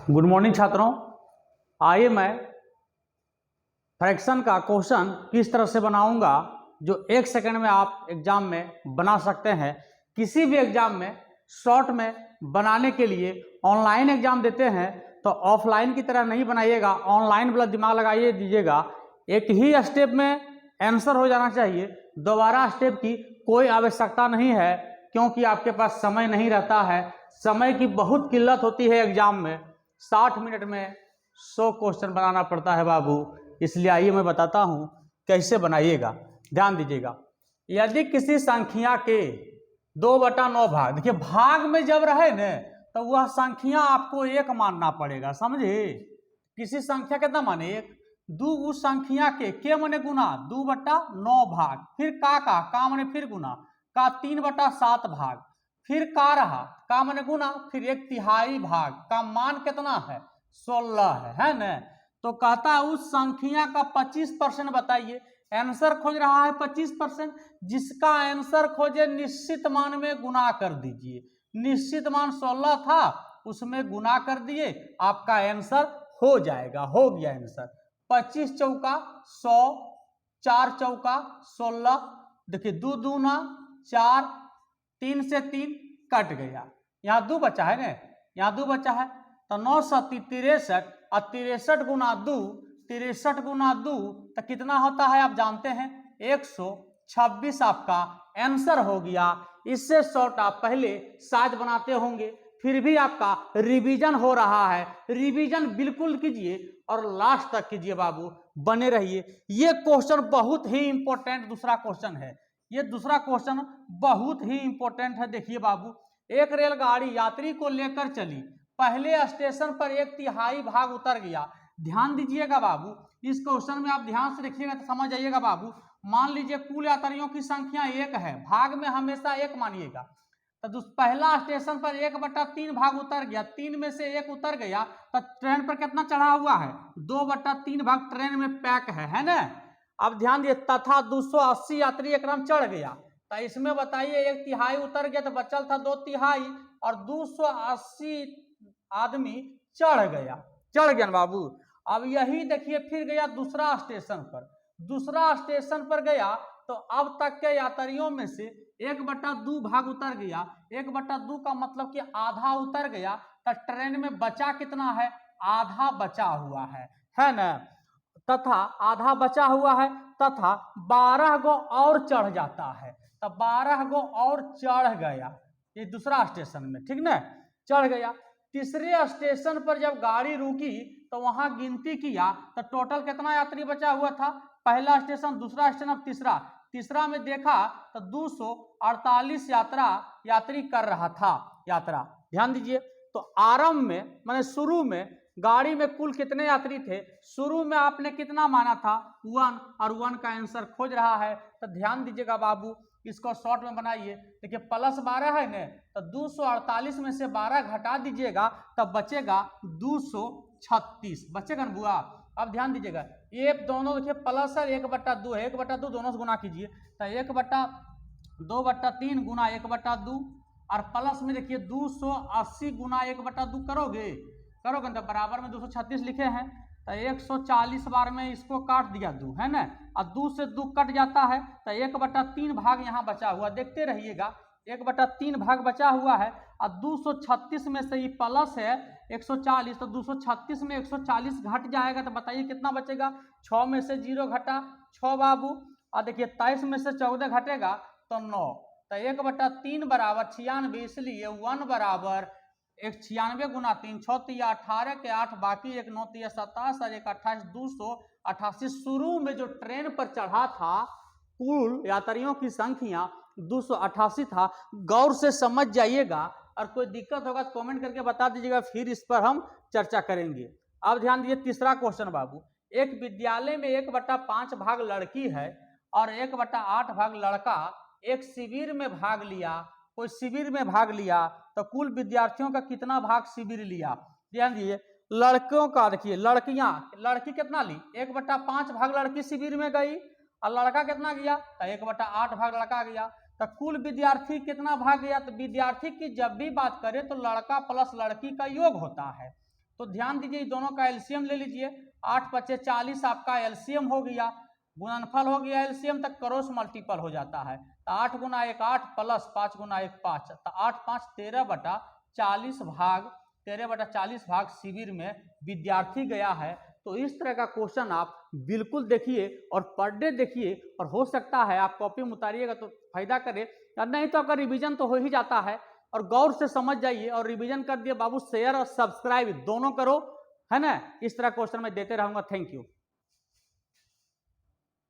Good morning छात्रों। आइए मैं फ्रैक्शन का क्वेश्चन किस तरह से बनाऊंगा जो 1 सेकंड में आप एग्जाम में बना सकते हैं। किसी भी एग्जाम में शॉर्ट में बनाने के लिए ऑनलाइन एग्जाम देते हैं तो ऑफलाइन की तरह नहीं बनाइएगा, ऑनलाइन वाला दिमाग लगाइए दीजिएगा। एक ही स्टेप में आंसर हो जाना चाहिए, दोबारा स्टेप की कोई आवश्यकता नहीं है, क्योंकि आपके पास समय नहीं रहता है। समय की बहुत किल्लत होती है एग्जाम में, 60 मिनट में 100 क्वेश्चन बनाना पड़ता है बाबू। इसलिए आइए मैं बताता हूं कैसे बनाइएगा, ध्यान दीजिएगा। यदि किसी संख्या के 2/9 भाग, देखिए भाग में जब रहे न तो वह संख्या आपको 1 मानना पड़ेगा, समझे। किसी संख्या कितना माने 1, दू उस संख्या के माने गुना 2/9 भाग, फिर का माने फिर गुना का 3/7 भाग, फिर का रहा का माने गुना, फिर 1/3 भाग का मान कितना है 16 है न। तो कहता है उस संख्या का 25% बताइए। आंसर खोज रहा है 25%, जिसका आंसर खोजे निश्चित मान में गुना कर दीजिए। निश्चित मान 16 था, उसमें गुना कर दिए, आपका आंसर हो जाएगा। हो गया आंसर 25 चौका 100, 4 चौका 16, देखिए 2 दूना 4, 3 से 3 कट गया, यहाँ 2 बचा है ना, यहाँ 2 बचा है तो 9 7 63 और 63 गुना 2, 63 गुना 2 तो कितना होता है आप जानते हैं 126 आपका आंसर हो गया। इससे शॉर्ट आप पहले शायद बनाते होंगे, फिर भी आपका रिवीजन हो रहा है, रिवीजन बिल्कुल कीजिए और लास्ट तक कीजिए बाबू, बने रहिए। ये क्वेश्चन बहुत ही इंपॉर्टेंट दूसरा क्वेश्चन है, ये दूसरा क्वेश्चन बहुत ही इंपॉर्टेंट है। देखिए बाबू, एक रेलगाड़ी यात्री को लेकर चली, पहले स्टेशन पर 1/3 भाग उतर गया। ध्यान दीजिएगा बाबू, इस क्वेश्चन में आप ध्यान से देखिएगा तो समझ जाइएगा बाबू। मान लीजिए कुल यात्रियों की संख्या 1 है, भाग में हमेशा 1 मानिएगा। तो पहला स्टेशन पर 1/3 भाग उतर गया, 3 में से 1 उतर गया तो ट्रेन पर कितना चढ़ा हुआ है 2/3 भाग ट्रेन में पैक है ना। अब ध्यान दिए, तथा 280 यात्री एकदम चढ़ गया, तो इसमें बताइए 1/3 उतर गया तो बचल था 2/3 और 280 आदमी चढ़ गया बाबू। अब यही देखिए फिर गया दूसरा स्टेशन पर, दूसरा स्टेशन पर गया तो अब तक के यात्रियों में से 1/2 भाग उतर गया। 1/2 का मतलब कि आधा उतर गया, तो ट्रेन में बचा कितना है, आधा बचा हुआ है ना। तथा आधा बचा हुआ है, तथा 12 गो और चढ़ जाता है, तो 12 गो और चढ़ गया ये दूसरा स्टेशन में, ठीक ना, चढ़ गया। तीसरे स्टेशन पर जब गाड़ी रुकी तो वहां गिनती किया तो टोटल कितना यात्री बचा हुआ था, पहला स्टेशन, दूसरा स्टेशन, तीसरा, तीसरा में देखा तो 248 यात्री कर रहा था यात्रा। ध्यान दीजिए, तो आरंभ में माने शुरू में गाड़ी में कुल कितने यात्री थे, शुरू में आपने कितना माना था 1, और 1 का आंसर खोज रहा है। तो ध्यान दीजिएगा बाबू, इसको शॉर्ट में बनाइए। देखिए +12 है ना, तो 248 में से 12 घटा दीजिएगा तब बचेगा 236, बचेगा ना बुआ। अब ध्यान दीजिएगा, ये दोनों देखिए प्लस है, 1/2 है, 1/2 दोनों से गुना कीजिए तो 1/2/3 गुना 1/2, और प्लस में देखिए 280 गुना 1/2 करोगे तो बराबर में 236 लिखे हैं, तो 140 बार में इसको काट दिया 2 है ना, और 2 से 2 कट जाता है तो 1/3 भाग यहाँ बचा हुआ, देखते रहिएगा 1/3 भाग बचा हुआ है। और 236 में से ये प्लस है 140, तो 236 में 140 घट जाएगा तो बताइए कितना बचेगा, 6 में से 0 घटा 6 बाबू, और देखिए 23 में से 14 घटेगा तो 9, तो 1/3 बराबर 96, इसलिए 1 बराबर 96 गुना 3, 6 तिया 18 के 8, बाकी 1 9 तिया 27 और 1 28, 288। शुरू में जो ट्रेन पर चढ़ा था कुल यात्रियों की संख्या 288 था। गौर से समझ जाइएगा, और कोई दिक्कत होगा तो कमेंट करके बता दीजिएगा, फिर इस पर हम चर्चा करेंगे। अब ध्यान दीजिए तीसरा क्वेश्चन बाबू, एक विद्यालय में 1/5 भाग लड़की है और 1/8 भाग लड़का एक शिविर में भाग लिया, कोई शिविर में भाग लिया तो कुल विद्यार्थियों का कितना भाग शिविर लिया। ध्यान दीजिए, लड़कों का देखिए, लड़की कितना ली 1/5 भाग लड़की शिविर में गई, और लड़का कितना गया तो 1/8 भाग लड़का गया, तो कुल विद्यार्थी कितना भाग गया। तो विद्यार्थी की जब भी बात करें तो लड़का प्लस लड़की का योग होता है, तो ध्यान दीजिए दोनों का एलसीएम ले लीजिए, 8 पच्चे 40 आपका एलसीएम हो गया, गुणनफल हो गया, एलसीएम तक क्रॉस मल्टीपल हो जाता है। तो 8 गुना 1 8 प्लस 5 गुना 1 5, तो 8 5 13/40 भाग 13/40 भाग शिविर में विद्यार्थी गया है। तो इस तरह का क्वेश्चन आप बिल्कुल देखिए और पर डे देखिए, और हो सकता है आप कॉपी में उतारिएगा तो फायदा करे, और नहीं तो अगर रिवीजन तो हो ही जाता है। और गौर से समझ जाइए और रिवीजन कर दिए बाबू, शेयर और सब्सक्राइब दोनों करो, है ना। इस तरह क्वेश्चन मैं देते रहूंगा। Thank you.